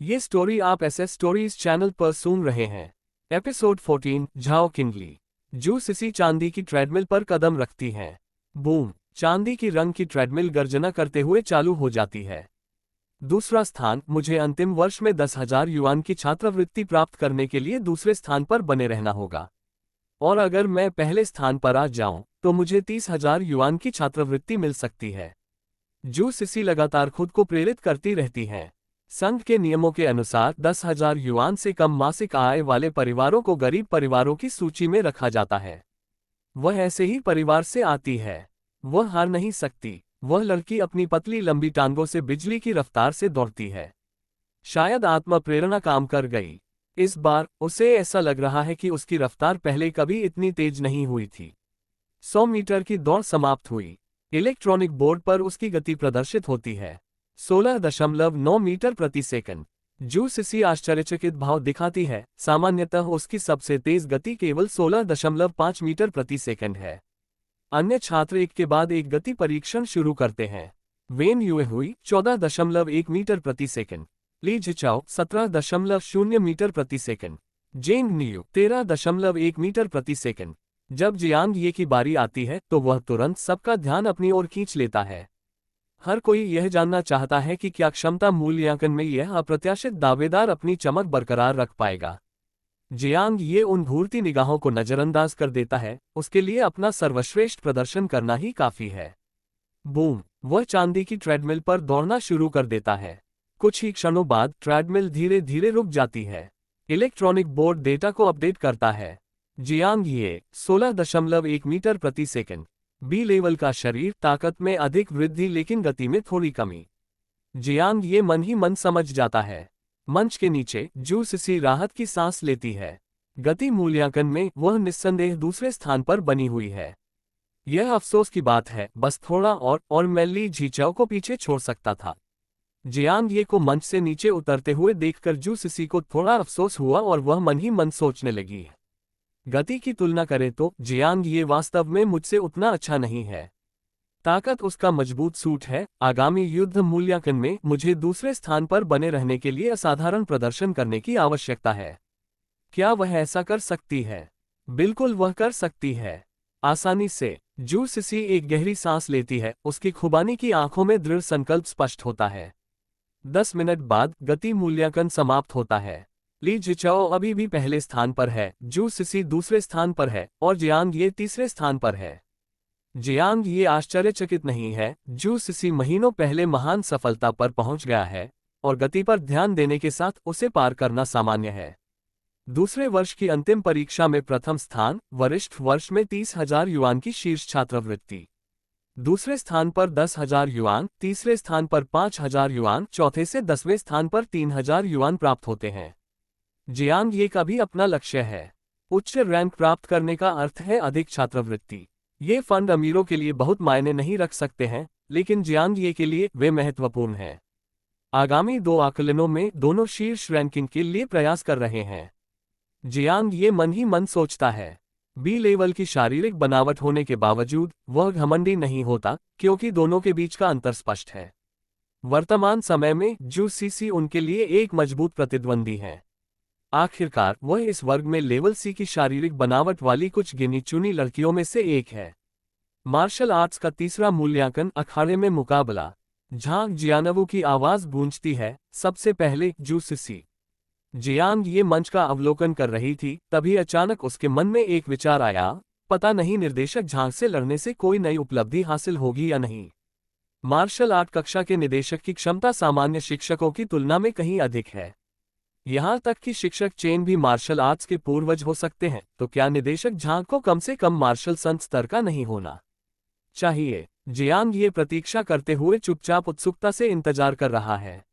ये स्टोरी आप SS stories channel पर सुन रहे हैं। Episode 14 Zhao kingly. जू सिसी चांदी की ट्रेडमिल पर कदम रखती है। बूम, चांदी की रंग की ट्रेडमिल गर्जना करते हुए चालू हो जाती है। दूसरा स्थान, मुझे अंतिम वर्ष में 10,000 युआन की छात्रवृत्ति प्राप्त करने के लिए दूसरे स्थान पर बने रहना होगा। और अगर मैं पहले स्थान पर आ जाऊं तो मुझे 30,000 युआन की छात्रवृत्ति मिल सकती है। जू सिसी लगातार खुद को प्रेरित करती रहती हैं। संघ के नियमों के अनुसार 10,000 युआन से कम मासिक आय वाले परिवारों को गरीब परिवारों की सूची में रखा जाता है। वह ऐसे ही परिवार से आती है। वह हार नहीं सकती। वह लड़की अपनी पतली लंबी टांगों से बिजली की रफ्तार से दौड़ती है। शायद आत्मा प्रेरणा काम कर गई। इस बार उसे ऐसा लग रहा है कि उसकी रफ्तार पहले कभी इतनी तेज नहीं हुई थी। 100 मीटर की दौड़ समाप्त हुई। इलेक्ट्रॉनिक बोर्ड पर उसकी गति प्रदर्शित होती है, 16.9 मीटर प्रति सेकंड। जू सिसी आश्चर्यचकित भाव दिखाती है। सामान्यतः उसकी सबसे तेज गति केवल 16.5 मीटर प्रति सेकंड है। अन्य छात्र एक के बाद एक गति परीक्षण शुरू करते हैं। वेन युएहुई 14.1 मीटर प्रति सेकंड, ली जिचाओ 17.0 मीटर प्रति सेकंड, जेंग नियू 13.1 मीटर प्रति सेकंड। जब जियांग ये की बारी आती है तो वह तुरंत सबका ध्यान अपनी ओर खींच लेता है। हर कोई यह जानना चाहता है कि क्या क्षमता मूल्यांकन में यह अप्रत्याशित दावेदार अपनी चमक बरकरार रख पाएगा। जियांग ये उन घूरती निगाहों को नजरअंदाज कर देता है। उसके लिए अपना सर्वश्रेष्ठ प्रदर्शन करना ही काफी है। बूम, वह चांदी की ट्रेडमिल पर दौड़ना शुरू कर देता है। कुछ ही क्षणों बाद ट्रेडमिल धीरे धीरे रुक जाती है। इलेक्ट्रॉनिक बोर्ड डेटा को अपडेट करता है। जियांग ये 16.1 मीटर प्रति सेकंड, बी लेवल का शरीर, ताकत में अधिक वृद्धि लेकिन गति में थोड़ी कमी। जियांग ये मन ही मन समझ जाता है। मंच के नीचे जू सिसी राहत की सांस लेती है। गति मूल्यांकन में वह निस्संदेह दूसरे स्थान पर बनी हुई है। यह अफसोस की बात है, बस थोड़ा और मैं ली झीचाओ को पीछे छोड़ सकता था। जियांग ये को मंच से नीचे उतरते हुए देखकर जू सिसी को थोड़ा अफसोस हुआ और वह मन ही मन सोचने लगी। गति की तुलना करें तो जियांग ये वास्तव में मुझसे उतना अच्छा नहीं है। ताकत उसका मजबूत सूट है। आगामी युद्ध मूल्यांकन में मुझे दूसरे स्थान पर बने रहने के लिए असाधारण प्रदर्शन करने की आवश्यकता है। क्या वह ऐसा कर सकती है? बिल्कुल वह कर सकती है, आसानी से। जू सिसी एक गहरी सांस लेती है। उसकी खुबानी की आंखों में दृढ़ संकल्प स्पष्ट होता है। 10 मिनट बाद गति मूल्यांकन समाप्त होता है। ली जिचाओ अभी भी पहले स्थान पर है, जू सिसी दूसरे स्थान पर है और जियांग ये तीसरे स्थान पर है। जियांग ये आश्चर्यचकित नहीं है। जू सिसी महीनों पहले महान सफलता पर पहुंच गया है और गति पर ध्यान देने के साथ उसे पार करना सामान्य है। दूसरे वर्ष की अंतिम परीक्षा में प्रथम स्थान, वरिष्ठ वर्ष में 30,000 युआन की शीर्ष छात्रवृत्ति। दूसरे स्थान पर 10,000 युआन, तीसरे स्थान पर 5,000 युआन, चौथे से 10वें स्थान पर 3,000 युआन प्राप्त होते हैं। जियांग ये का भी अपना लक्ष्य है। उच्च रैंक प्राप्त करने का अर्थ है अधिक छात्रवृत्ति। ये फंड अमीरों के लिए बहुत मायने नहीं रख सकते हैं, लेकिन जियांग ये के लिए वे महत्वपूर्ण हैं। आगामी 2 आकलनों में दोनों शीर्ष रैंकिंग के लिए प्रयास कर रहे हैं। जियांग ये मन ही मन सोचता है। बी लेवल की शारीरिक बनावट होने के बावजूद वह घमंडी नहीं होता, क्योंकि दोनों के बीच का अंतर स्पष्ट है। वर्तमान समय में जू सिसी उनके लिए एक मजबूत प्रतिद्वंदी है। आखिरकार वह इस वर्ग में लेवल सी की शारीरिक बनावट वाली कुछ गिनी चुनी लड़कियों में से एक है। मार्शल आर्ट्स का तीसरा मूल्यांकन, अखाड़े में मुकाबला। झांग जियानवू की आवाज गूंजती है, सबसे पहले जू सिसी। जियांग ये मंच का अवलोकन कर रही थी, तभी अचानक उसके मन में एक विचार आया। पता नहीं निर्देशक झांग से लड़ने से कोई नई उपलब्धि हासिल होगी या नहीं। मार्शल आर्ट कक्षा के निदेशक की क्षमता सामान्य शिक्षकों की तुलना में कहीं अधिक है। यहाँ तक कि शिक्षक चेन भी मार्शल आर्ट्स के पूर्वज हो सकते हैं, तो क्या निदेशक झांग को कम से कम मार्शल संत स्तर का नहीं होना चाहिए? जियांग ये प्रतीक्षा करते हुए चुपचाप उत्सुकता से इंतजार कर रहा है।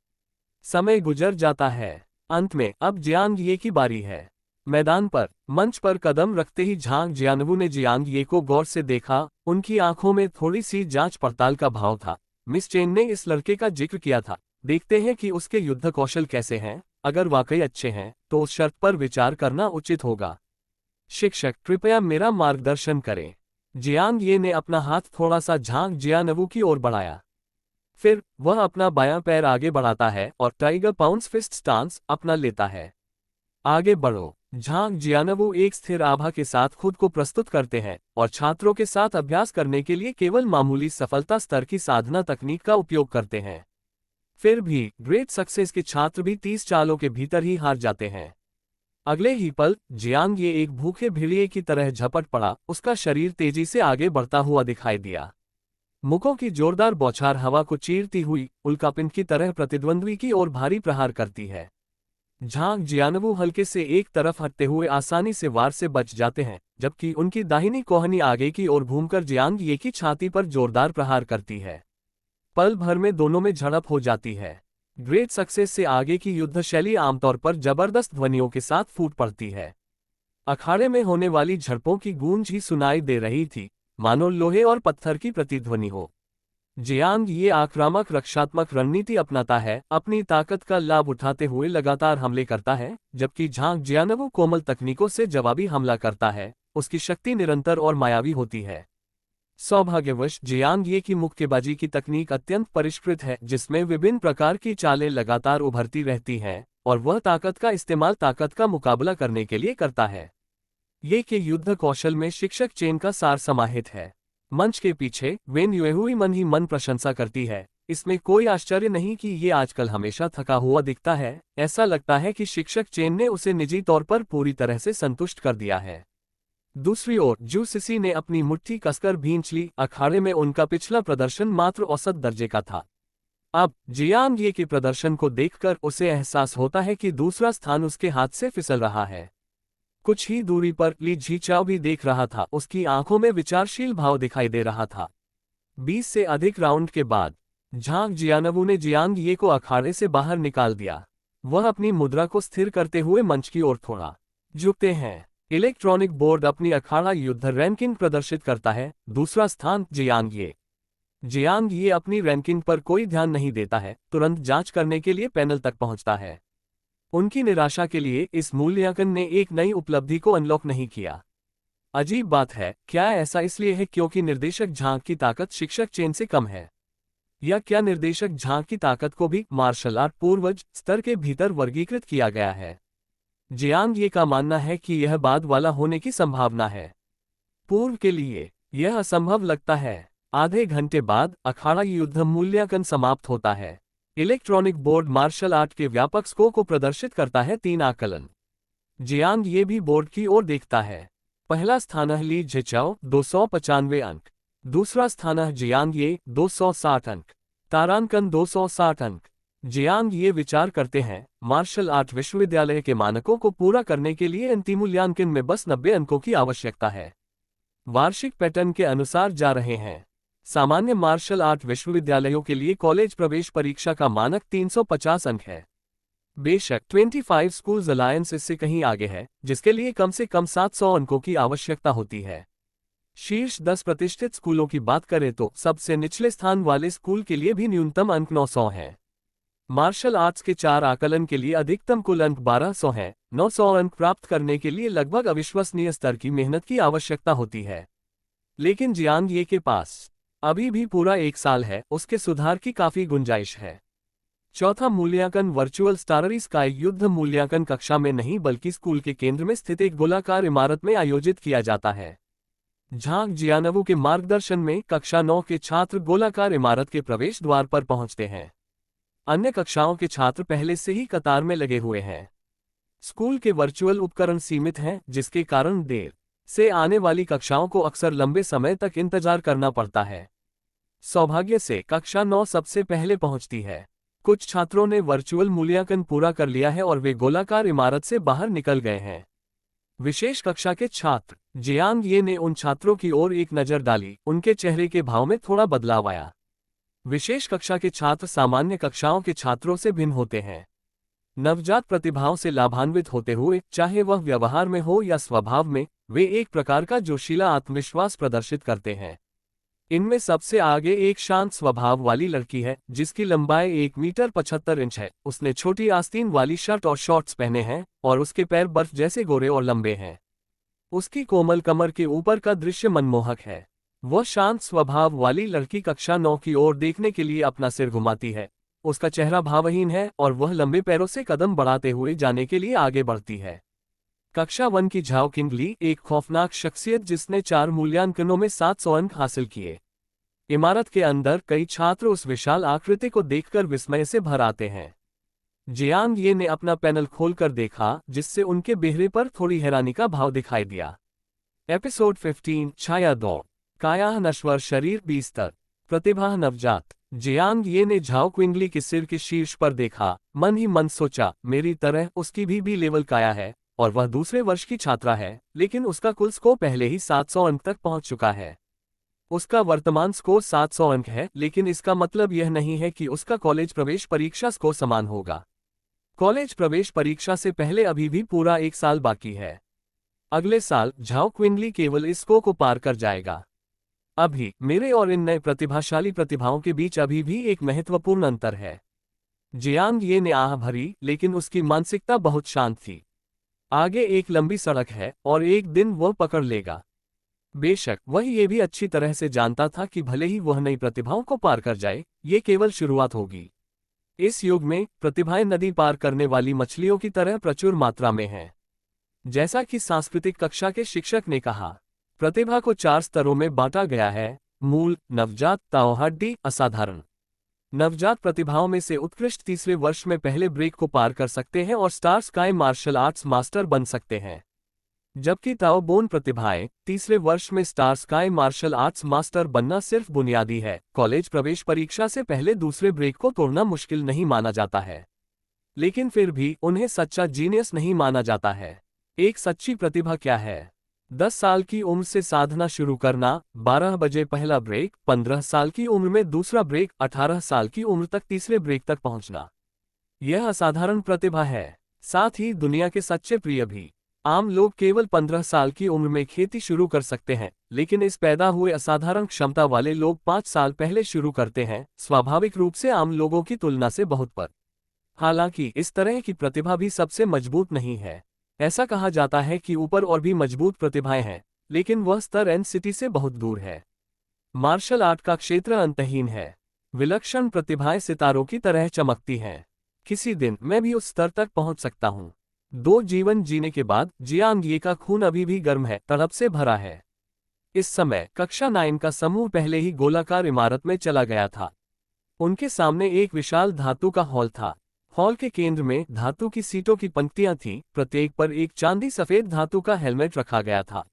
समय गुजर जाता है। अंत में अब जियांग ये की बारी है। मैदान पर मंच पर कदम रखते ही झांग जियानवू ने जियांग ये को गौर से देखा। उनकी आंखों में थोड़ी सी जांच पड़ताल का भाव था। मिस चेन ने इस लड़के का जिक्र किया था। देखते हैं कि उसके युद्ध कौशल कैसे हैं। अगर वाकई अच्छे हैं तो उस शर्त पर विचार करना उचित होगा। शिक्षक, कृपया मेरा मार्गदर्शन करें। जियांग ये ने अपना हाथ थोड़ा सा झांग जियानवू की ओर बढ़ाया। फिर वह अपना बायां पैर आगे बढ़ाता है और टाइगर पाउंस फिस्ट स्टांस अपना लेता है। आगे बढ़ो। झांग जियानवू एक स्थिर आभा के साथ खुद को प्रस्तुत करते हैं और छात्रों के साथ अभ्यास करने के लिए केवल मामूली सफलता स्तर की साधना तकनीक का उपयोग करते हैं। फिर भी ग्रेट सक्सेस के छात्र भी 30 चालों के भीतर ही हार जाते हैं। अगले ही पल जियांग ये एक भूखे भेड़िए की तरह झपट पड़ा, उसका शरीर तेजी से आगे बढ़ता हुआ दिखाई दिया। मुखों की जोरदार बौछार हवा को चीरती हुई उल्कापिंड की तरह प्रतिद्वंद्वी की ओर भारी प्रहार करती है। झांग जियानवू हल्के से एक तरफ हटते हुए आसानी से वार से बच जाते हैं, जबकि उनकी दाहिनी कोहनी आगे की ओर घूमकर जियांग ये की छाती पर जोरदार प्रहार करती है। पल भर में दोनों में झड़प हो जाती है। ग्रेट सक्सेस से आगे की युद्ध शैली आमतौर पर जबरदस्त ध्वनियों के साथ फूट पड़ती है। अखाड़े में होने वाली झड़पों की गूंज ही सुनाई दे रही थी, मानो लोहे और पत्थर की प्रतिध्वनि हो। जियांग ये आक्रामक रक्षात्मक रणनीति अपनाता है, अपनी ताकत का लाभ उठाते हुए लगातार हमले करता है, जबकि झांग जियानवू कोमल तकनीकों से जवाबी हमला करता है। उसकी शक्ति निरंतर और मायावी होती है। सौभाग्यवश जियांग ये की मुक्केबाजी की तकनीक अत्यंत परिष्कृत है, जिसमें विभिन्न प्रकार की चालें लगातार उभरती रहती हैं और वह ताकत का इस्तेमाल ताकत का मुकाबला करने के लिए करता है। ये के युद्ध कौशल में शिक्षक चेन का सार समाहित है। मंच के पीछे वेन युएहुई मन ही मन प्रशंसा करती है। इसमें कोई आश्चर्य नहीं कि ये आजकल हमेशा थका हुआ दिखता है। ऐसा लगता है कि शिक्षक चेन ने उसे निजी तौर पर पूरी तरह से संतुष्ट कर दिया है। दूसरी ओर जू सिसी ने अपनी मुट्ठी कसकर भींच ली। अखाड़े में उनका पिछला प्रदर्शन मात्र औसत दर्जे का था। अब जियांग ये के प्रदर्शन को देखकर उसे एहसास होता है कि दूसरा स्थान उसके हाथ से फिसल रहा है। कुछ ही दूरी पर ली झीचाओ भी देख रहा था। उसकी आंखों में विचारशील भाव दिखाई दे रहा था। 20 से अधिक राउंड के बाद झांग जियानवू ने जियांग ये को अखाड़े से बाहर निकाल दिया। वह अपनी मुद्रा को स्थिर करते हुए मंच की ओर थोड़ा झुकते हैं। इलेक्ट्रॉनिक बोर्ड अपनी अखाड़ा युद्ध रैंकिंग प्रदर्शित करता है। दूसरा स्थान जियांग ये। जियांग ये अपनी रैंकिंग पर कोई ध्यान नहीं देता है, तुरंत जांच करने के लिए पैनल तक पहुंचता है। उनकी निराशा के लिए इस मूल्यांकन ने एक नई उपलब्धि को अनलॉक नहीं किया। अजीब बात है, क्या ऐसा इसलिए है क्योंकि निर्देशक झांग की ताकत शिक्षक चेन से कम है, या क्या निर्देशक झांग की ताकत को भी मार्शल आर्ट पूर्वज स्तर के भीतर वर्गीकृत किया गया है? जियांग ये का मानना है कि यह बाद वाला होने की संभावना है। पूर्व के लिए यह असंभव लगता है। आधे घंटे बाद अखाड़ा युद्ध मूल्यांकन समाप्त होता है। इलेक्ट्रॉनिक बोर्ड मार्शल आर्ट के व्यापक स्कोर को प्रदर्शित करता है। 3 आकलन। जियांग ये भी बोर्ड की ओर देखता है। पहला स्थान है ली झिचाओ 295 अंक। दूसरा स्थान है जियांग ये 260 अंक। तारांकन 260 अंक। जियांग ये विचार करते हैं, मार्शल आर्ट विश्वविद्यालय के मानकों को पूरा करने के लिए अंतिम मूल्यांकन में बस 90 अंकों की आवश्यकता है। वार्षिक पैटर्न के अनुसार जा रहे हैं। सामान्य मार्शल आर्ट विश्वविद्यालयों के लिए कॉलेज प्रवेश परीक्षा का मानक 350 अंक है। बेशक 25 स्कूल्स अलायंस इससे कहीं आगे है, जिसके लिए कम से कम 700 अंकों की आवश्यकता होती है। शीर्ष 10 प्रतिष्ठित स्कूलों की बात करें तो सबसे निचले स्थान वाले स्कूल के लिए भी न्यूनतम अंक 900 हैं। मार्शल आर्ट्स के 4 आकलन के लिए अधिकतम कुल अंक 1200 हैं। 900 अंक प्राप्त करने के लिए लगभग अविश्वसनीय स्तर की मेहनत की आवश्यकता होती है। लेकिन जियांग ये के पास अभी भी पूरा 1 साल है। उसके सुधार की काफी गुंजाइश है। चौथा मूल्यांकन वर्चुअल स्टाररी स्काई युद्ध मूल्यांकन कक्षा में नहीं बल्कि स्कूल के केंद्र में स्थित एक गोलाकार इमारत में आयोजित किया जाता है। झांग जियानवू के मार्गदर्शन में कक्षा 9 के छात्र गोलाकार इमारत के प्रवेश द्वार पर पहुंचते हैं। अन्य कक्षाओं के छात्र पहले से ही कतार में लगे हुए हैं। स्कूल के वर्चुअल उपकरण सीमित हैं, जिसके कारण देर से आने वाली कक्षाओं को अक्सर लंबे समय तक इंतजार करना पड़ता है। सौभाग्य से कक्षा 9 सबसे पहले पहुंचती है। कुछ छात्रों ने वर्चुअल मूल्यांकन पूरा कर लिया है और वे गोलाकार इमारत से बाहर निकल गए हैं। विशेष कक्षा के छात्र। जियांग ये ने उन छात्रों की ओर एक नजर डाली। उनके चेहरे के भाव में थोड़ा बदलाव आया। विशेष कक्षा के छात्र सामान्य कक्षाओं के छात्रों से भिन्न होते हैं। नवजात प्रतिभाओं से लाभान्वित होते हुए, चाहे वह व्यवहार में हो या स्वभाव में, वे एक प्रकार का जोशीला आत्मविश्वास प्रदर्शित करते हैं। इनमें सबसे आगे एक शांत स्वभाव वाली लड़की है, जिसकी लंबाई 1 मीटर 75 इंच है। उसने छोटी आस्तीन वाली शर्ट और शॉर्ट्स पहने हैं और उसके पैर बर्फ जैसे गोरे और लंबे हैं। उसकी कोमल कमर के ऊपर का दृश्य मनमोहक है। वह शांत स्वभाव वाली लड़की कक्षा 9 की ओर देखने के लिए अपना सिर घुमाती है। उसका चेहरा भावहीन है और वह लंबे पैरों से कदम बढ़ाते हुए जाने के लिए आगे बढ़ती है। कक्षा 1 की झाओ किंगली एक खौफनाक शख्सियत जिसने 4 मूल्यांकनों में 700 अंक हासिल किए। इमारत के अंदर कई छात्र उस विशाल आकृति को देखकर विस्मय से भर आते हैं। जियांग ये ने अपना पैनल खोलकर देखा, जिससे उनके चेहरे पर थोड़ी हैरानी का भाव दिखाई दिया। एपिसोड 15 छाया दौड़। काया नश्वर शरीर बिस्तर। प्रतिभा नवजात। जियांग ये ने झाओ क्विंगली के सिर के शीर्ष पर देखा, मन ही मन सोचा, मेरी तरह उसकी भी लेवल काया है और वह दूसरे वर्ष की छात्रा है, लेकिन उसका कुल स्कोर पहले ही 700 अंक तक पहुंच चुका है। उसका वर्तमान स्कोर 700 अंक है, लेकिन इसका मतलब यह नहीं है कि उसका कॉलेज प्रवेश परीक्षा स्कोर समान होगा। कॉलेज प्रवेश परीक्षा से पहले अभी भी पूरा 1 साल बाकी है। अगले साल झाओ क्विंगली केवल इस स्कोर को पार कर जाएगा। अभी मेरे और इन नए प्रतिभाशाली प्रतिभाओं के बीच अभी भी एक महत्वपूर्ण अंतर है। जियांग ये ने आह भरी, लेकिन उसकी मानसिकता बहुत शांत थी। आगे एक लंबी सड़क है और एक दिन वह पकड़ लेगा। बेशक वह ये भी अच्छी तरह से जानता था कि भले ही वह नई प्रतिभाओं को पार कर जाए, ये केवल शुरुआत होगी। इस युग में प्रतिभाएं नदी पार करने वाली मछलियों की तरह प्रचुर मात्रा में हैं। जैसा कि सांस्कृतिक कक्षा के शिक्षक ने कहा, प्रतिभा को 4 स्तरों में बांटा गया है: मूल, नवजात, ताओहाडी, असाधारण। नवजात प्रतिभाओं में से उत्कृष्ट तीसरे वर्ष में पहले ब्रेक को पार कर सकते हैं और star sky martial arts master बन सकते हैं, जबकि ताओबोन प्रतिभाएं तीसरे वर्ष में star sky martial arts master बनना सिर्फ बुनियादी है। कॉलेज प्रवेश परीक्षा से पहले दूसरे ब्रेक को तोड़ना मुश्किल नहीं माना जाता है, लेकिन फिर भी उन्हें सच्चा जीनियस नहीं माना जाता है। एक सच्ची प्रतिभा क्या है? 10 साल की उम्र से साधना शुरू करना, 12 बजे पहला ब्रेक, 15 साल की उम्र में दूसरा ब्रेक, 18 साल की उम्र तक तीसरे ब्रेक तक पहुंचना, यह असाधारण प्रतिभा है। साथ ही दुनिया के सच्चे प्रिय भी। आम लोग केवल 15 साल की उम्र में खेती शुरू कर सकते हैं, लेकिन इस पैदा हुए असाधारण क्षमता वाले लोग 5 साल पहले शुरू करते हैं, स्वाभाविक रूप से आम लोगों की तुलना से बहुत पर। हालांकि इस तरह की प्रतिभा भी सबसे मजबूत नहीं है। ऐसा कहा जाता है कि ऊपर और भी मजबूत प्रतिभाएं हैं, लेकिन वह स्तर एनसीटी से बहुत दूर है। मार्शल आर्ट का क्षेत्र अंतहीन है। विलक्षण प्रतिभाएं सितारों की तरह चमकती हैं। किसी दिन मैं भी उस स्तर तक पहुंच सकता हूं। 2 जीवन जीने के बाद जियांग ये का खून अभी भी गर्म है, तड़प से भरा है। इस समय कक्षा 9 का समूह पहले ही गोलाकार इमारत में चला गया था। उनके सामने एक विशाल धातु का हॉल था। हॉल के केंद्र में धातु की सीटों की पंक्तियां थीं, प्रत्येक पर एक चांदी सफेद धातु का हेलमेट रखा गया था।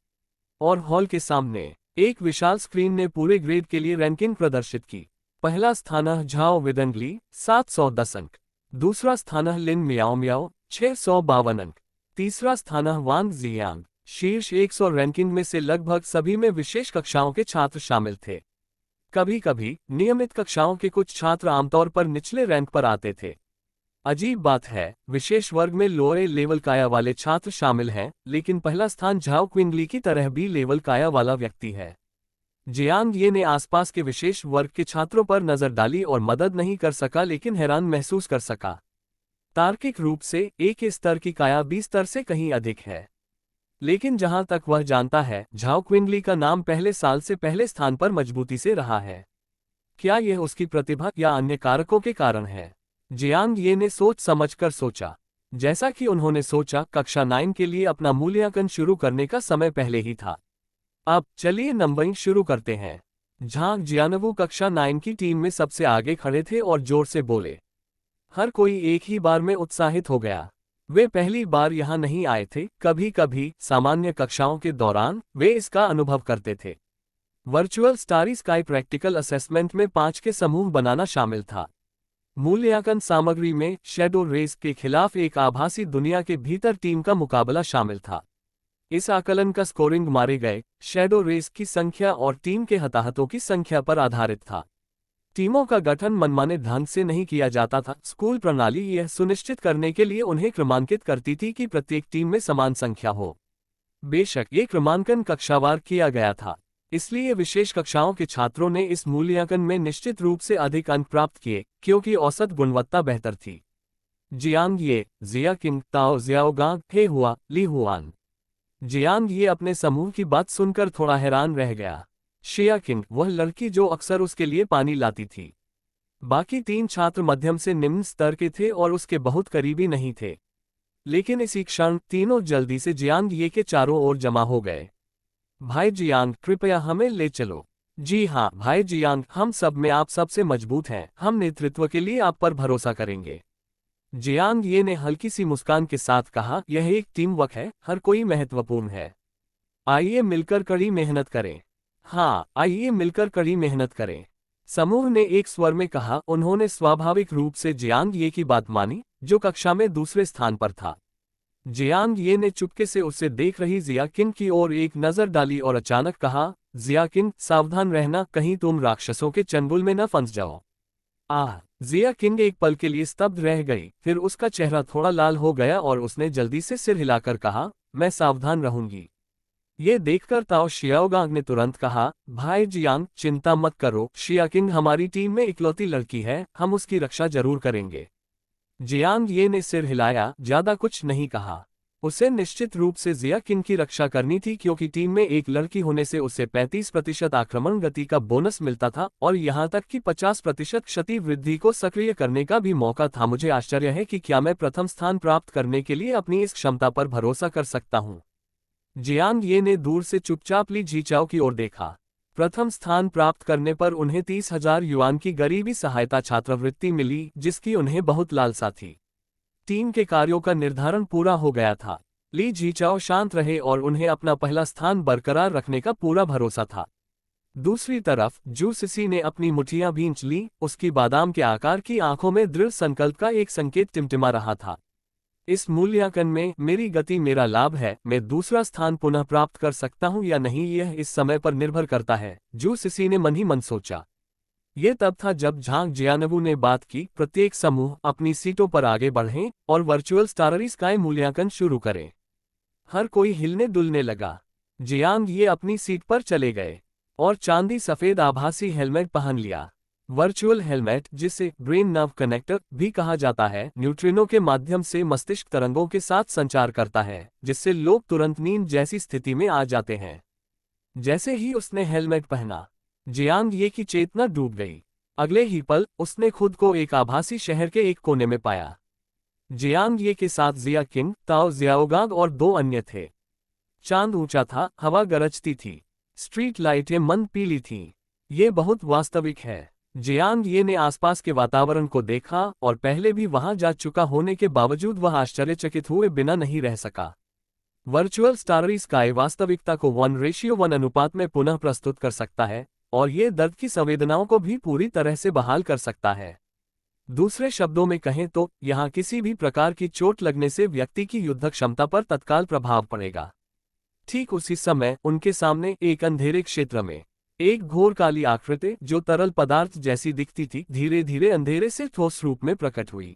और हॉल के सामने एक विशाल स्क्रीन ने पूरे ग्रेड के लिए रैंकिंग प्रदर्शित की। पहला स्थान झाओ विदंगली 710 अंक। दूसरा स्थान लिन मियाओ मियाओ 652 अंक। तीसरा स्थान वांग जियांग। शीर्ष 100 रैंकिंग में से लगभग सभी में विशेष कक्षाओं के छात्र शामिल थे। कभी कभी नियमित कक्षाओं के कुछ छात्र आमतौर पर निचले रैंक पर आते थे। अजीब बात है, विशेष वर्ग में लोअर लेवल काया वाले छात्र शामिल हैं, लेकिन पहला स्थान झाओ क्विंगली की तरह बी लेवल काया वाला व्यक्ति है। जियांग ये ने आसपास के विशेष वर्ग के छात्रों पर नजर डाली और मदद नहीं कर सका, लेकिन हैरान महसूस कर सका। तार्किक रूप से एक स्तर की काया बी स्तर से कहीं अधिक है, लेकिन जहां तक वह जानता है, झाओ क्विंगली का नाम पहले साल से पहले स्थान पर मजबूती से रहा है। क्या यह उसकी प्रतिभा या अन्य कारकों के कारण है? जियांग ये ने सोच समझकर सोचा। जैसा कि उन्होंने सोचा, कक्षा 9 के लिए अपना मूल्यांकन शुरू करने का समय पहले ही था। अब चलिए नंबरिंग शुरू करते हैं। झांग जियानवू कक्षा 9 की टीम में सबसे आगे खड़े थे और जोर से बोले। हर कोई एक ही बार में उत्साहित हो गया। वे पहली बार यहाँ नहीं आए थे, कभी कभी सामान्य कक्षाओं के दौरान वे इसका अनुभव करते थे। Virtual starry sky practical assessment में 5 के समूह बनाना शामिल था। मूल्यांकन सामग्री में शैडो रेस के खिलाफ एक आभासी दुनिया के भीतर टीम का मुकाबला शामिल था। इस आकलन का स्कोरिंग मारे गए शैडो रेस की संख्या और टीम के हताहतों की संख्या पर आधारित था। टीमों का गठन मनमाने ढंग से नहीं किया जाता था। स्कूल प्रणाली यह सुनिश्चित करने के लिए उन्हें क्रमांकित करती थी कि प्रत्येक टीम में समान संख्या हो। बेशक ये क्रमांकन कक्षावार किया गया था, इसलिए विशेष कक्षाओं के छात्रों ने इस मूल्यांकन में निश्चित रूप से अधिक अंक प्राप्त किए, क्योंकि औसत गुणवत्ता बेहतर थी। जियांग ये, जिया किंग, ताओ जियाओगांग, हे हुआ, ली हुआन। जियांग ये अपने समूह की बात सुनकर थोड़ा हैरान रह गया। शिया किंग, वह लड़की जो अक्सर उसके लिए पानी लाती थी। बाकी 3 छात्र मध्यम से निम्न स्तर के थे और उसके बहुत करीबी नहीं थे। लेकिन इसी क्षण तीनों जल्दी से जियांग ये के चारों ओर जमा हो गए। भाई जियांग, कृपया हमें ले चलो। जी हाँ भाई जियांग, हम सब में आप सबसे मजबूत हैं, हम नेतृत्व के लिए आप पर भरोसा करेंगे। जियांग ये ने हल्की सी मुस्कान के साथ कहा, यह एक टीम वर्क है, हर कोई महत्वपूर्ण है। आइए मिलकर कड़ी मेहनत करें। हाँ, आइए मिलकर कड़ी मेहनत करें, समूह ने एक स्वर में कहा। उन्होंने स्वाभाविक रूप से जियांग ये की बात मानी, जो कक्षा में दूसरे स्थान पर था। जियांग ये ने चुपके से उसे देख रही जिया किंग की ओर एक नजर डाली और अचानक कहा, जिया किंग, सावधान रहना, कहीं तुम राक्षसों के चंगुल में न फंस जाओ। जिया किंग एक पल के लिए स्तब्ध रह गई, फिर उसका चेहरा थोड़ा लाल हो गया और उसने जल्दी से सिर हिलाकर कहा, मैं सावधान रहूंगी। ये देखकर ताओ शियाओगांग ने तुरंत कहा, भाई जियांग, चिंता मत करो, शिया किंग हमारी टीम में इकलौती लड़की है, हम उसकी रक्षा जरूर करेंगे। जियांग ये ने सिर हिलाया, ज्यादा कुछ नहीं कहा। उसे निश्चित रूप से जिया किंग की रक्षा करनी थी, क्योंकि टीम में एक लड़की होने से उसे 35% आक्रमण गति का बोनस मिलता था और यहां तक कि 50% क्षति वृद्धि को सक्रिय करने का भी मौका था। मुझे आश्चर्य है कि क्या मैं प्रथम स्थान प्राप्त करने के लिए अपनी इस क्षमता पर भरोसा कर सकता हूं। जियांग ये ने दूर से चुपचाप ली जीचाओ की ओर देखा। प्रथम स्थान प्राप्त करने पर उन्हें 30,000 युआन की गरीबी सहायता छात्रवृत्ति मिली, जिसकी उन्हें बहुत लालसा थी। टीम के कार्यों का निर्धारण पूरा हो गया था। ली जीचाओ शांत रहे और उन्हें अपना पहला स्थान बरकरार रखने का पूरा भरोसा था। दूसरी तरफ जू सिसी ने अपनी मुठियां भींच ली, उसकी बादाम के आकार की आंखों में दृढ़ संकल्प का एक संकेत टिमटिमा रहा था। इस मूल्यांकन में मेरी गति मेरा लाभ है, मैं दूसरा स्थान पुनः प्राप्त कर सकता हूं या नहीं, यह इस समय पर निर्भर करता है, जू सिसी ने मन ही मन सोचा। ये तब था जब झांग जियानवू ने बात की, प्रत्येक समूह अपनी सीटों पर आगे बढ़ें और वर्चुअल स्टाररीज का मूल्यांकन शुरू करें। हर कोई हिलने डुलने लगा। जियांग ये अपनी सीट पर चले गए और चांदी सफेद आभासी हेलमेट पहन लिया। वर्चुअल हेलमेट, जिसे ब्रेन नर्व कनेक्टर भी कहा जाता है, न्यूट्रिनो के माध्यम से मस्तिष्क तरंगों के साथ संचार करता है, जिससे लोग तुरंत नींद जैसी स्थिति में आ जाते हैं। जैसे ही उसने हेलमेट पहना, जियांग ये की चेतना डूब गई। अगले ही पल उसने खुद को एक आभासी शहर के एक कोने में पाया। जियांग ये के साथ जिया किंग, ताओ जियाओगांग और 2 अन्य थे। चांद ऊंचा था, हवा गरजती थी, स्ट्रीट लाइटें मंद पीली थीं। ये बहुत वास्तविक है। जियांग ये ने आसपास के वातावरण को देखा और पहले भी वहां जा चुका होने के बावजूद वह आश्चर्यचकित हुए बिना नहीं रह सका। वर्चुअल स्टाररी स्काई वास्तविकता को 1:1 अनुपात में पुनः प्रस्तुत कर सकता है और ये दर्द की संवेदनाओं को भी पूरी तरह से बहाल कर सकता है। दूसरे शब्दों में कहें तो यहाँ किसी भी प्रकार की चोट लगने से व्यक्ति की युद्ध क्षमता पर तत्काल प्रभाव पड़ेगा। ठीक उसी समय उनके सामने एक अंधेरे क्षेत्र में एक घोर काली आकृति, जो तरल पदार्थ जैसी दिखती थी, धीरे धीरे अंधेरे से ठोस रूप में प्रकट हुई।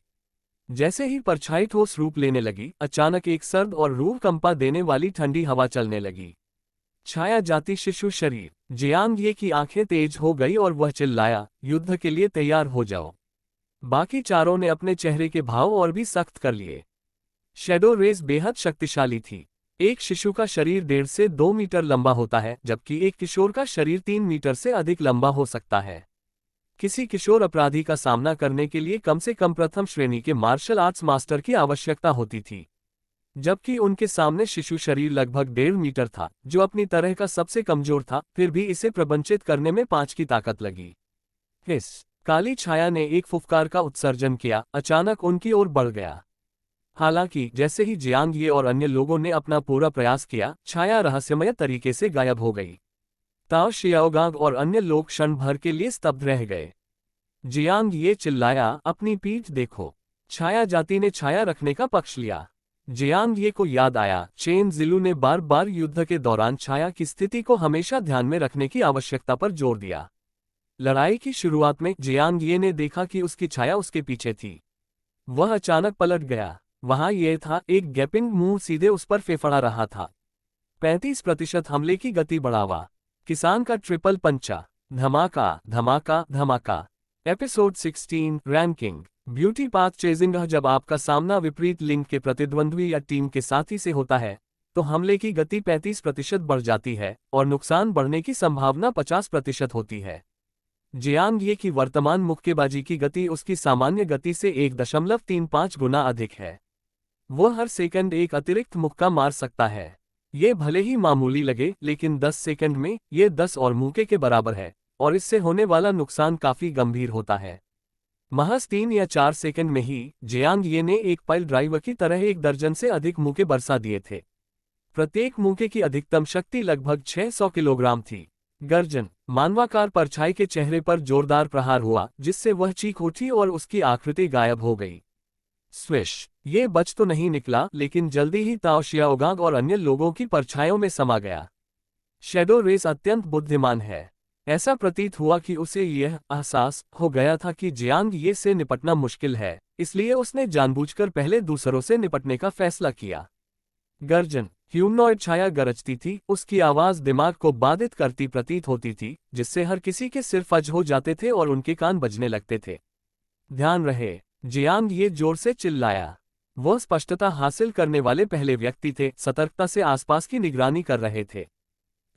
जैसे ही परछाई ठोस रूप लेने लगी, अचानक एक सर्द और रूह कंपा देने वाली ठंडी हवा चलने लगी। छाया जाती शिशु शरीर। जियांग ये की आंखें तेज हो गई और वह चिल्लाया, युद्ध के लिए तैयार हो जाओ। बाकी चारों ने अपने चेहरे के भाव और भी सख्त कर लिए। शैडो रेस बेहद शक्तिशाली थी। एक शिशु का शरीर 1.5 से 2 मीटर लंबा होता है, जबकि एक किशोर का शरीर 3 मीटर से अधिक लंबा हो सकता है। किसी किशोर अपराधी का सामना करने के लिए कम से कम प्रथम श्रेणी के मार्शल आर्ट्स मास्टर की आवश्यकता होती थी, जबकि उनके सामने शिशु शरीर लगभग 1.5 मीटर था, जो अपनी तरह का सबसे कमजोर था। फिर भी इसे प्रबंचित करने में 5 की ताकत लगी। हिस, काली छाया ने एक फुफकार का उत्सर्जन किया, अचानक उनकी ओर बढ़ गया। हालांकि जैसे ही जियांग ये और अन्य लोगों ने अपना पूरा प्रयास किया, छाया रहस्यमय तरीके से गायब हो गई। ताओ शियाओगांग और अन्य लोग क्षण भर के लिए स्तब्ध रह गए। जियांग ये चिल्लाया, अपनी पीठ देखो। छाया जाति ने छाया रखने का पक्ष लिया। जियांग ये को याद आया, चेन जिलू ने बार बार युद्ध के दौरान छाया की स्थिति को हमेशा ध्यान में रखने की आवश्यकता पर जोर दिया। लड़ाई की शुरुआत में जियांग ये ने देखा कि उसकी छाया उसके पीछे थी। वह अचानक पलट गया। वहां यह था, एक गैपिंग मुंह सीधे उस पर फेफड़ा रहा था। 35% हमले की गति बढ़ावा। किसान का ट्रिपल पंचा। धमाका धमाका धमाका। Episode 16 ranking. Beauty path chasing. जब आपका सामना विपरीत लिंग के प्रतिद्वंद्वी या टीम के साथी से होता है तो हमले की गति 35% बढ़ जाती है और नुकसान बढ़ने की संभावना 50% होती है। जियांग ये की वर्तमान मुक्केबाजी की गति उसकी सामान्य गति से 1.35 गुना अधिक है। वो हर सेकंड एक अतिरिक्त मुक्का मार सकता है। ये भले ही मामूली लगे, लेकिन 10 सेकंड में ये 10 और मुक्के के बराबर है और इससे होने वाला नुकसान काफी गंभीर होता है। महज 3 या 4 सेकंड में ही जियांग ये ने एक पाइल ड्राइवर की तरह 1 दर्जन से अधिक मुक्के बरसा दिए थे। प्रत्येक मुक्के की अधिकतम शक्ति लगभग 600 किलोग्राम थी। गर्जन, मानवाकार परछाई के चेहरे पर जोरदार प्रहार हुआ जिससे वह चीख उठी और उसकी आकृति गायब हो गई। स्विश, ये बच तो नहीं निकला, लेकिन जल्दी ही ताओ शियाओगांग और अन्य लोगों की परछाइयों में समा गया। शैडो रेस अत्यंत बुद्धिमान है। ऐसा प्रतीत हुआ कि उसे यह एहसास हो गया था कि जियांग ये से निपटना मुश्किल है, इसलिए उसने जानबूझकर पहले दूसरों से निपटने का फैसला किया। गर्जन, ह्यूमनॉइड छाया गरजती थी, उसकी आवाज दिमाग को बाधित करती प्रतीत होती थी, जिससे हर किसी के सिर फज हो जाते थे और उनके कान बजने लगते थे। ध्यान रहे, जियांग ये जोर से चिल्लाया। वह स्पष्टता हासिल करने वाले पहले व्यक्ति थे, सतर्कता से आसपास की निगरानी कर रहे थे।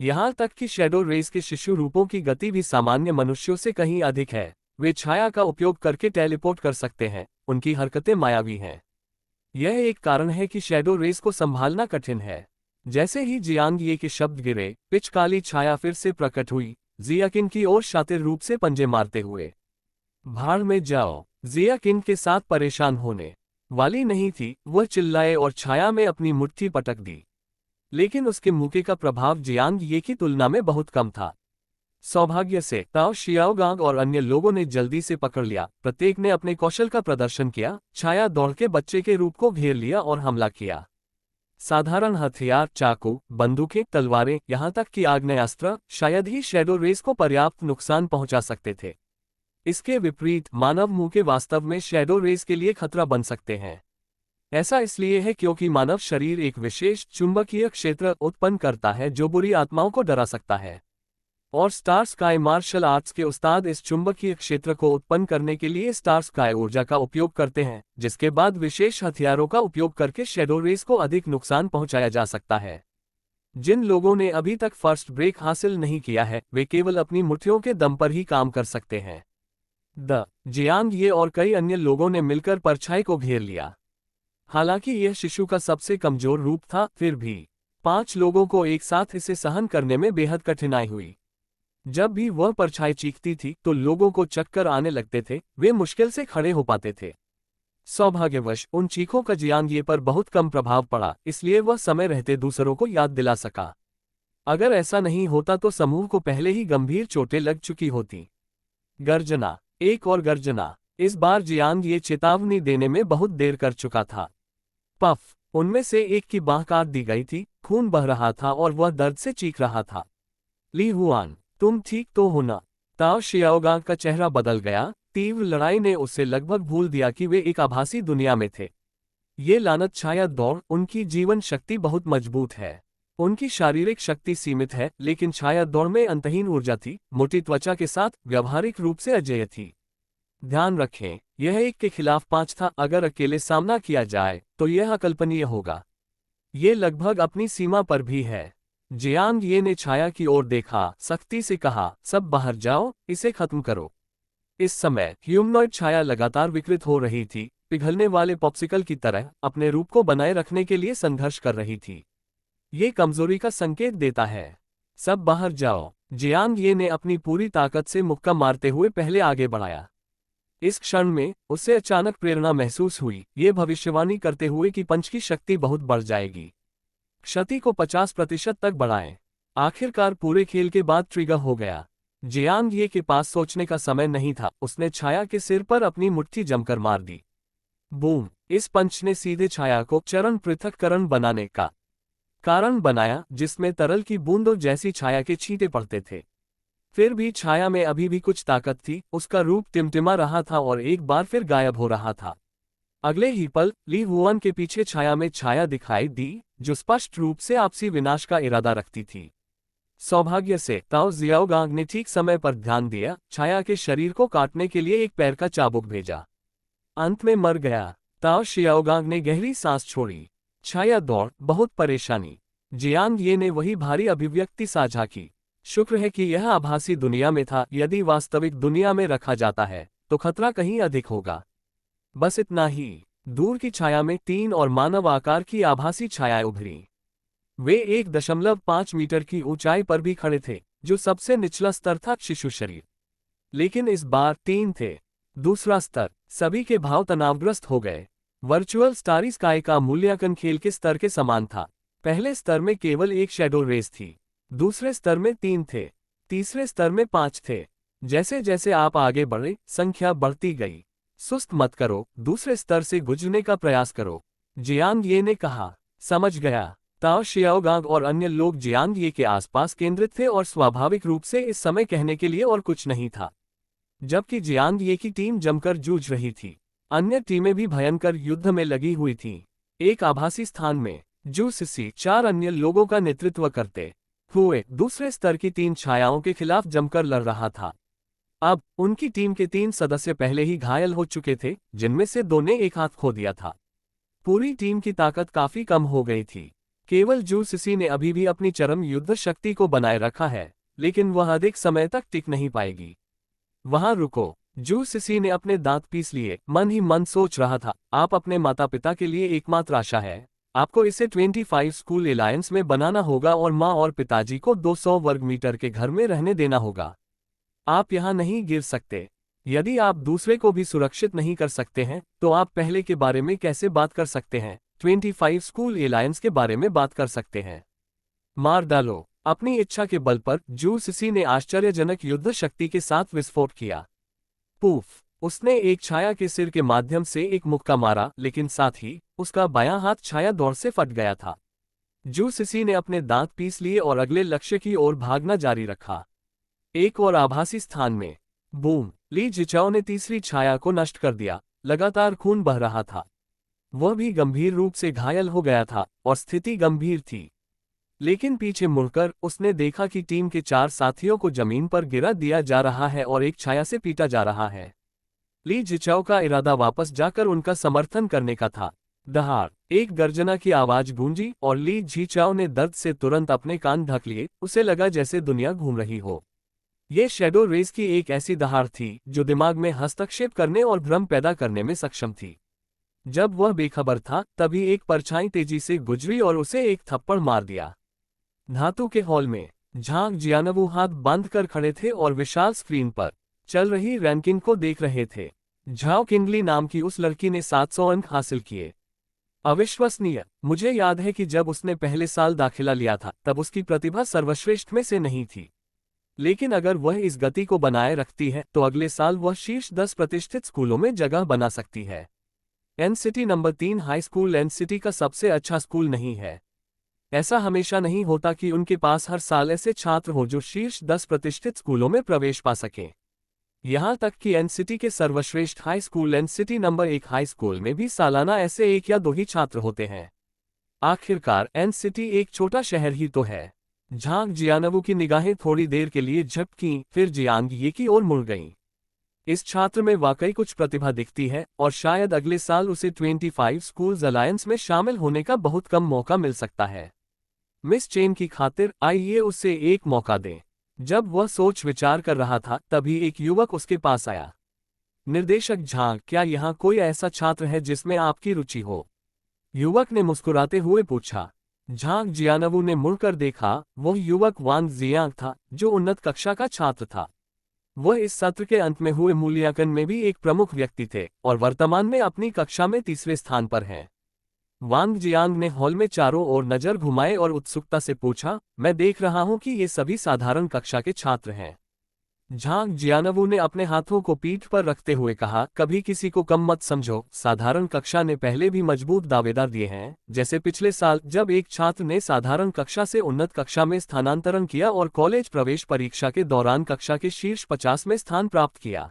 यहाँ तक कि शैडो रेस के शिशु रूपों की गति भी सामान्य मनुष्यों से कहीं अधिक है। वे छाया का उपयोग करके टेलीपोर्ट कर सकते हैं, उनकी हरकतें मायावी हैं। यह एक कारण है कि शैडो रेस को संभालना कठिन है। जैसे ही जियांग ये के शब्द गिरे, पिच काली छाया फिर से प्रकट हुई, जियाकिन की ओर शातिर रूप से पंजे मारते हुए। भाड़ में जाओ। जियाकिन के साथ परेशान होने वाली नहीं थी, वह चिल्लाए और छाया में अपनी मुट्ठी पटक दी। लेकिन उसके मुक्के का प्रभाव जियांग ये की तुलना में बहुत कम था। सौभाग्य से ताओ शियाओगांग और अन्य लोगों ने जल्दी से पकड़ लिया। प्रत्येक ने अपने कौशल का प्रदर्शन किया। छाया दौड़ के बच्चे के रूप को घेर लिया और हमला किया। साधारण हथियार, चाकू, बंदूकें, तलवारें, यहाँ तक कि आग्नेयास्त्र शायद ही शैडो रेस को पर्याप्त नुकसान पहुंचा सकते थे। इसके विपरीत मानव मुक्के वास्तव में शैडो रेस के लिए खतरा बन सकते हैं। ऐसा इसलिए है क्योंकि मानव शरीर एक विशेष चुंबकीय क्षेत्र उत्पन्न करता है जो बुरी आत्माओं को डरा सकता है। और स्टार स्काई मार्शल आर्ट्स के उस्ताद इस चुंबकीय क्षेत्र को उत्पन्न करने के लिए स्टार स्काई ऊर्जा का उपयोग करते हैं, जिसके बाद विशेष हथियारों का उपयोग करके शैडो रेस को अधिक नुकसान पहुंचाया जा सकता है। जिन लोगों ने अभी तक फर्स्ट ब्रेक हासिल नहीं किया है, वे केवल अपनी मुट्ठियों के दम पर ही काम कर सकते हैं। जियांग ये और कई अन्य लोगों ने मिलकर परछाई को घेर लिया। हालांकि यह शिशु का सबसे कमजोर रूप था, फिर भी 5 लोगों को एक साथ इसे सहन करने में बेहद कठिनाई हुई। जब भी वह परछाई चीखती थी तो लोगों को चक्कर आने लगते थे, वे मुश्किल से खड़े हो पाते थे। सौभाग्यवश उन चीखों का जियांग ये पर बहुत कम प्रभाव पड़ा, इसलिए वह समय रहते दूसरों को याद दिला सका। अगर ऐसा नहीं होता तो समूह को पहले ही गंभीर चोटें लग चुकी होती। गर्जना, एक और गर्जना। इस बार जियांग ये चेतावनी देने में बहुत देर कर चुका था। पफ, उनमें से एक की बांह काट दी गई थी, खून बह रहा था और वह दर्द से चीख रहा था। ली हुआन, तुम ठीक तो हो ना? ताओ शियाओगांग का चेहरा बदल गया। तीव्र लड़ाई ने उससे लगभग भूल दिया कि वे एक आभासी दुनिया में थे। ये लानत छाया दौड़, उनकी जीवन शक्ति बहुत मजबूत है। उनकी शारीरिक शक्ति सीमित है, लेकिन छाया दौड़ में अंतहीन ऊर्जा थी, मोटी त्वचा के साथ, व्यावहारिक रूप से अजेय थी। ध्यान रखें, यह 1 के खिलाफ 5 था। अगर अकेले सामना किया जाए तो यह अकल्पनीय होगा। ये लगभग अपनी सीमा पर भी है। जियांग ये ने छाया की ओर देखा, सख्ती से कहा, सब बाहर जाओ, इसे खत्म करो। इस समय ह्यूमनॉइड छाया लगातार विकृत हो रही थी, पिघलने वाले पॉप्सिकल की तरह अपने रूप को बनाए रखने के लिए संघर्ष कर रही थी। ये कमजोरी का संकेत देता है। सब बाहर जाओ। जियांग ये ने अपनी पूरी ताकत से मुक्का मारते हुए पहले आगे बढ़ाया। इस क्षण में उसे अचानक प्रेरणा महसूस हुई, ये भविष्यवाणी करते हुए कि पंच की शक्ति बहुत बढ़ जाएगी। क्षति को 50% तक बढ़ाएं। आखिरकार पूरे खेल के बाद ट्रिगर हो गया। जियांग ये के पास सोचने का समय नहीं था, उसने छाया के सिर पर अपनी मुट्ठी जमकर मार दी। बूम, इस पंच ने सीधे छाया को चरण पृथक्करण बनाने का कारण बनाया, जिसमें तरल की बूंदों जैसी छाया के छींटे पड़ते थे। फिर भी छाया में अभी भी कुछ ताकत थी, उसका रूप टिमटिमा रहा था और एक बार फिर गायब हो रहा था। अगले ही पल ली हुआन के पीछे छाया में छाया दिखाई दी, जो स्पष्ट रूप से आपसी विनाश का इरादा रखती थी। सौभाग्य से ताओ जियाओगांग ने ठीक समय पर ध्यान दिया, छाया के शरीर को काटने के लिए एक पैर का चाबुक भेजा। अंत में मर गया। ताओ शियाओगांग ने गहरी सांस छोड़ी। छाया दौड़, बहुत परेशानी। जियांग ये ने वही भारी अभिव्यक्ति साझा की। शुक्र है कि यह आभासी दुनिया में था, यदि वास्तविक दुनिया में रखा जाता है तो खतरा कहीं अधिक होगा। बस इतना ही। दूर की छाया में 3 और मानव आकार की आभासी छायाएं उभरी। वे 1.5 मीटर की ऊंचाई पर भी खड़े थे, जो सबसे निचला स्तर था शिशु शरीर। लेकिन इस बार 3 थे। दूसरा स्तर। सभी के भाव तनावग्रस्त हो गए। वर्चुअल स्टारी स्काई का मूल्यांकन खेल के स्तर के समान था। पहले स्तर में केवल एक शैडो रेस थी, दूसरे स्तर में 3 थे, तीसरे स्तर में 5 थे। जैसे जैसे आप आगे बढ़े, संख्या बढ़ती गई। सुस्त मत करो, दूसरे स्तर से गुजरने का प्रयास करो, जियांग ये ने कहा। समझ गया। ताओ शियाओगांग और अन्य लोग जियांग ये के आसपास केंद्रित थे और स्वाभाविक रूप से इस समय कहने के लिए और कुछ नहीं था। जबकि जियांग ये की टीम जमकर जूझ रही थी, अन्य टीमें भी भयंकर युद्ध में लगी हुई थीं। एक आभासी स्थान में जू सिसी 4 अन्य लोगों का नेतृत्व करते हुए दूसरे स्तर की 3 छायाओं के खिलाफ जमकर लड़ रहा था। अब उनकी टीम के 3 सदस्य पहले ही घायल हो चुके थे, जिनमें से 2 ने एक हाथ खो दिया था। पूरी टीम की ताकत काफी कम हो गई थी। केवल जू सिसी ने अभी भी अपनी चरम युद्ध शक्ति को बनाए रखा है, लेकिन वह अधिक समय तक टिक नहीं पाएगी। वहां रुको। जू सिसी ने अपने दांत पीस लिए, मन ही मन सोच रहा था, आप अपने माता पिता के लिए एकमात्र आशा है। आपको इसे 25 स्कूल एलायंस में बनाना होगा और माँ और पिताजी को 200 वर्ग मीटर के घर में रहने देना होगा। आप यहाँ नहीं गिर सकते। यदि आप दूसरे को भी सुरक्षित नहीं कर सकते हैं, तो आप पहले के बारे में कैसे बात कर सकते हैं? 25 स्कूल एलायंस के बारे में बात कर सकते हैं। मार डालो। अपनी इच्छा के बल पर जू सिसी ने आश्चर्यजनक युद्ध शक्ति के साथ विस्फोट किया। पूफ। उसने एक छाया के सिर के माध्यम से एक मुक्का मारा, लेकिन साथ ही उसका बायां हाथ छाया दौड़ से फट गया था। जू सिसी ने अपने दांत पीस लिए और अगले लक्ष्य की ओर भागना जारी रखा। एक और आभासी स्थान में बूम। ली जिचाओ ने तीसरी छाया को नष्ट कर दिया। लगातार खून बह रहा था। वह भी गंभीर रूप से घायल हो गया था और स्थिति गंभीर थी। लेकिन पीछे मुड़कर उसने देखा कि टीम के 4 साथियों को जमीन पर गिरा दिया जा रहा है और एक छाया से पीटा जा रहा है। ली जिचाओ का इरादा वापस जाकर उनका समर्थन करने का था। दहाड़। एक गर्जना की आवाज गूंजी और ली जिचाओ ने दर्द से तुरंत अपने कान ढक लिए। उसे लगा जैसे दुनिया घूम रही हो। ये शैडो रेस की एक ऐसी दहाड़ थी जो दिमाग में हस्तक्षेप करने और भ्रम पैदा करने में सक्षम थी। जब वह बेखबर था, तभी एक परछाई तेजी से गुजरी और उसे एक थप्पड़ मार दिया। धातु के हॉल में झांग जियानवू हाथ बांध कर खड़े थे और विशाल स्क्रीन पर चल रही रैंकिंग को देख रहे थे। झाओ किंगली नाम की उस लड़की ने 700 अंक हासिल किए। अविश्वसनीय। मुझे याद है कि जब उसने पहले साल दाखिला लिया था, तब उसकी प्रतिभा सर्वश्रेष्ठ में से नहीं थी। लेकिन अगर वह इस गति को बनाए रखती है, तो अगले साल वह शीर्ष 10 प्रतिष्ठित स्कूलों में जगह बना सकती है। NCT number 3 high school NCT का सबसे अच्छा स्कूल नहीं है। ऐसा हमेशा नहीं होता कि उनके पास हर साल ऐसे छात्र हों जो शीर्ष 10 प्रतिष्ठित स्कूलों में प्रवेश पा सकें। यहाँ तक कि एनसीटी के सर्वश्रेष्ठ high school NCT number 1 high school में भी सालाना ऐसे 1 या 2 ही छात्र होते हैं। आखिरकार एनसीटी एक छोटा शहर ही तो है। झांग जियानवू की निगाहें थोड़ी देर के लिए झपकीं, फिर जियांग ये की ओर मुड़ गईं। इस छात्र में वाकई कुछ प्रतिभा दिखती है और शायद अगले साल उसे 25 स्कूल्स अलायंस में शामिल होने का बहुत कम मौका मिल सकता है। मिस चेन की खातिर आइए उसे एक मौका दें। जब वह सोच विचार कर रहा था, तभी एक युवक उसके पास आया। निर्देशक झांग, क्या यहाँ कोई ऐसा छात्र है जिसमें आपकी रुचि हो? युवक ने मुस्कुराते हुए पूछा। झांग जियानवू ने मुड़कर देखा। वह युवक वांग जियांग था, जो उन्नत कक्षा का छात्र था। वह इस सत्र के अंत में हुए मूल्यांकन में भी एक प्रमुख व्यक्ति थे और वर्तमान में अपनी कक्षा में तीसरे स्थान पर हैं। वांग जियांग ने हॉल में चारों ओर नजर घुमाए और उत्सुकता से पूछा, मैं देख रहा हूं कि ये सभी साधारण कक्षा के छात्र हैं। झांग जियानवू ने अपने हाथों को पीठ पर रखते हुए कहा, कभी किसी को कम मत समझो। साधारण कक्षा ने पहले भी मजबूत दावेदार दिए हैं, जैसे पिछले साल जब एक छात्र ने साधारण कक्षा से उन्नत कक्षा में स्थानांतरण किया और कॉलेज प्रवेश परीक्षा के दौरान कक्षा के शीर्ष 50 में स्थान प्राप्त किया।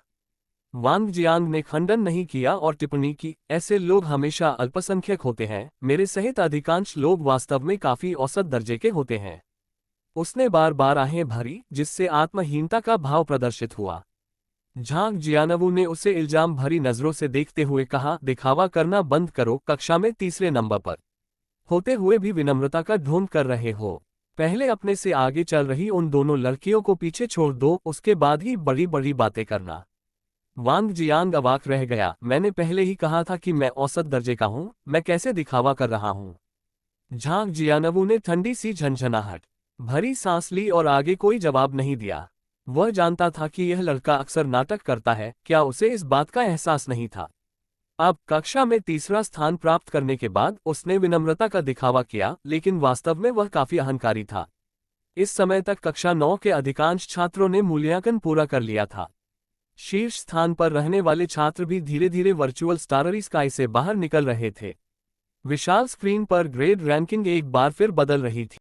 वांग जियांग ने खंडन नहीं किया और टिप्पणी की, ऐसे लोग हमेशा अल्पसंख्यक होते हैं। मेरे सहित अधिकांश लोग वास्तव में काफी औसत दर्जे के होते हैं। उसने बार बार आहें भरी, जिससे आत्महीनता का भाव प्रदर्शित हुआ। झांग जियानवू ने उसे इल्जाम भरी नजरों से देखते हुए कहा, दिखावा करना बंद करो। कक्षा में तीसरे नंबर पर होते हुए भी विनम्रता का ढोंग कर रहे हो। पहले अपने से आगे चल रही उन दोनों लड़कियों को पीछे छोड़ दो, उसके बाद ही बड़ी बड़ी बातें करना। वांग जियांग अवाक रह गया। मैंने पहले ही कहा था कि मैं औसत दर्जे का हूँ, मैं कैसे दिखावा कर रहा हूँ। झांग जियानवू ने ठंडी सी झंझनाहट भरी सांस ली और आगे कोई जवाब नहीं दिया। वह जानता था कि यह लड़का अक्सर नाटक करता है, क्या उसे इस बात का एहसास नहीं था। अब कक्षा में तीसरा स्थान प्राप्त करने के बाद उसने विनम्रता का दिखावा किया, लेकिन वास्तव में वह काफी अहंकारी था। इस समय तक कक्षा 9 के अधिकांश छात्रों ने मूल्यांकन पूरा कर लिया था। शीर्ष स्थान पर रहने वाले छात्र भी धीरे धीरे वर्चुअल स्टाररी स्काई से बाहर निकल रहे थे। विशाल स्क्रीन पर ग्रेड रैंकिंग एक बार फिर बदल रही थी।